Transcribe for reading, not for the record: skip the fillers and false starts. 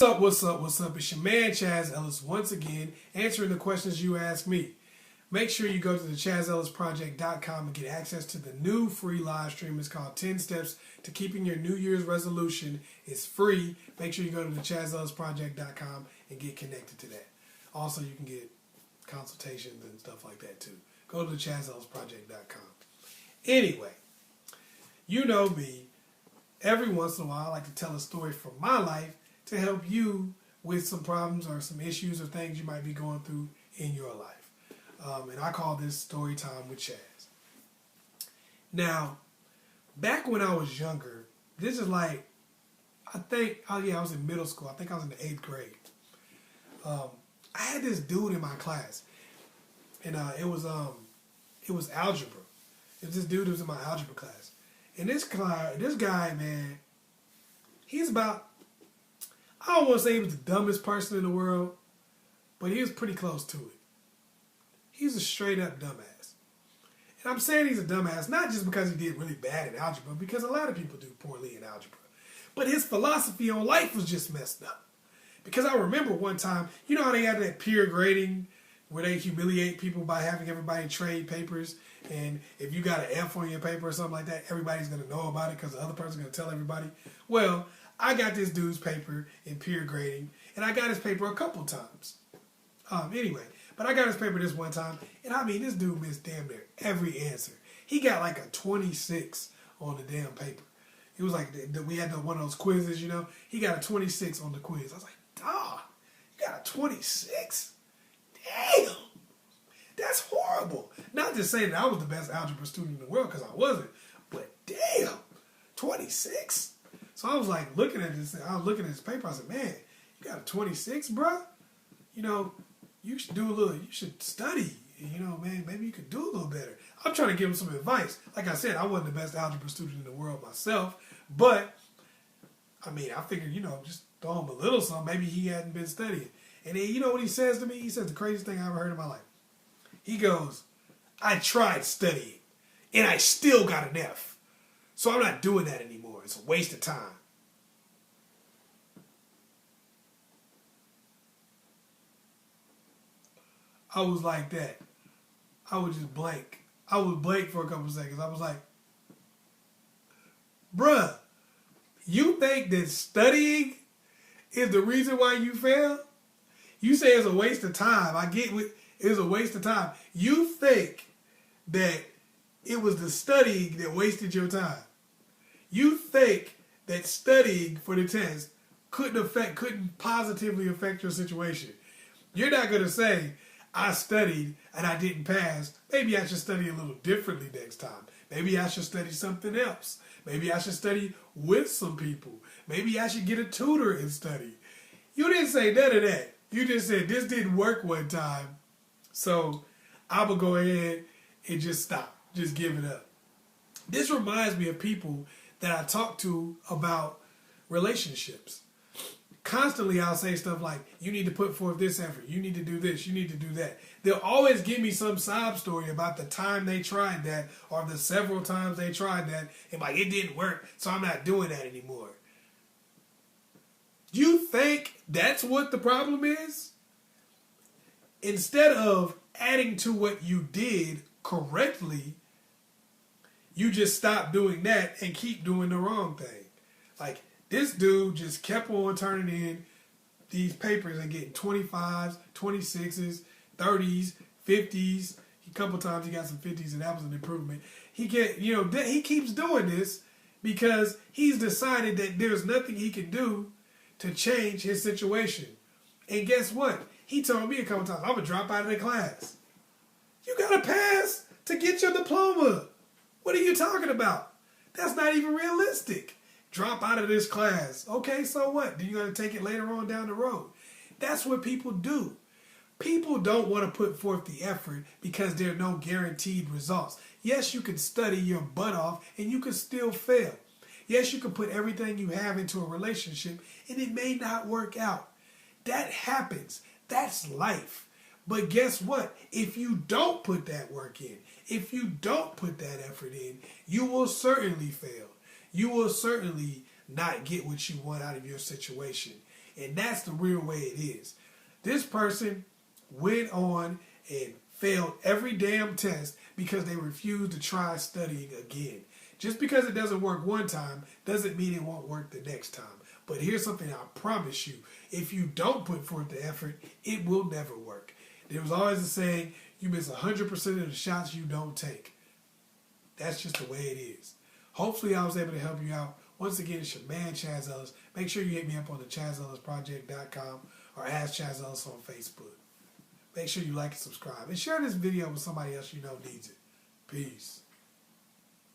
What's up? It's your man Chazz Ellis once again answering the questions you asked me. Make sure you go to the ChazzEllisProject.com and get access to the new free live stream. It's called 10 Steps to Keeping Your New Year's Resolution. It's free. Make sure you go to the ChazzEllisProject.com and get connected to that. Also, you can get consultations and stuff like that too. Go to the ChazzEllisProject.com. Anyway, you know me. Every once in a while, I like to tell a story from my life to help you with some problems or some issues or things you might be going through in your life. And I call this Story Time with Chazz. Now, back when I was younger, this is like, I was in middle school. I think I was in the 8th grade. I had this dude in my class, and it was algebra. It was this dude who was in my algebra class. And this guy, man, he's about, I don't want to say he was the dumbest person in the world, but he was pretty close to it. He's a straight up dumbass. And I'm saying he's a dumbass not just because he did really bad in algebra, because a lot of people do poorly in algebra. But his philosophy on life was just messed up. Because I remember one time, you know how they have that peer grading where they humiliate people by having everybody trade papers, and if you got an F on your paper or something like that, everybody's going to know about it because the other person's going to tell everybody. Well, I got this dude's paper in peer grading, and I got his paper a couple times. Anyway, but I got his paper this one time, and I mean, this dude missed damn near every answer. He got like a 26 on the damn paper. It was like, we had one of those quizzes, you know. He got a 26 on the quiz. I was like, dawg, you got a 26? Damn, that's horrible. Not just saying that I was the best algebra student in the world, because I wasn't, but damn, 26? So I was like looking at this paper. I said, man, you got a 26, bruh? You know, you should study. You know, man, maybe you could do a little better. I'm trying to give him some advice. Like I said, I wasn't the best algebra student in the world myself, but I mean, I figured, you know, just throw him a little something. Maybe he hadn't been studying. And then, you know what he says to me? He says the craziest thing I ever heard in my life. He goes, I tried studying, and I still got an F. So I'm not doing that anymore. It's a waste of time. I was like that. I was just blank. I was blank for a couple of seconds. I was like, bruh, you think that studying is the reason why you fail? You say it's a waste of time. I get it's a waste of time. You think that it was the studying that wasted your time. You think that studying for the test couldn't positively affect your situation. You're not going to say, I studied and I didn't pass. Maybe I should study a little differently next time. Maybe I should study something else. Maybe I should study with some people. Maybe I should get a tutor and study. You didn't say none of that. You just said this didn't work one time, so I'm going to go ahead and just stop. Just give it up. This reminds me of people that I talk to about relationships. Constantly I'll say stuff like, you need to put forth this effort. You need to do this. You need to do that. They'll always give me some sob story about the time they tried that or the several times they tried that. And like, it didn't work, so I'm not doing that anymore. You think that's what the problem is? Instead of adding to what you did correctly, you just stop doing that and keep doing the wrong thing. Like, this dude just kept on turning in these papers and getting 25s, 26s, 30s, 50s. A couple times he got some 50s, and that was an improvement. He keeps doing this because he's decided that there's nothing he can do to change his situation. And guess what? He told me a couple times, I'm going to drop out of the class. You got to pass to get your diploma. What are you talking about? That's not even realistic. Drop out of this class. Okay, so what? Then you're going to take it later on down the road. That's what people do. People don't want to put forth the effort because there are no guaranteed results. Yes, you can study your butt off and you can still fail. Yes, you can put everything you have into a relationship and it may not work out. That happens. That's life. But guess what? If you don't put that work in, if you don't put that effort in, you will certainly fail. You will certainly not get what you want out of your situation. And that's the real way it is. This person went on and failed every damn test because they refused to try studying again. Just because it doesn't work one time doesn't mean it won't work the next time. But here's something I promise you. If you don't put forth the effort, it will never work. There was always a saying, you miss 100% of the shots you don't take. That's just the way it is. Hopefully I was able to help you out. Once again, it's your man, Chazz Ellis. Make sure you hit me up on the ChazzEllisProject.com or Ask Chazz Ellis on Facebook. Make sure you like and subscribe. And share this video with somebody else you know needs it. Peace.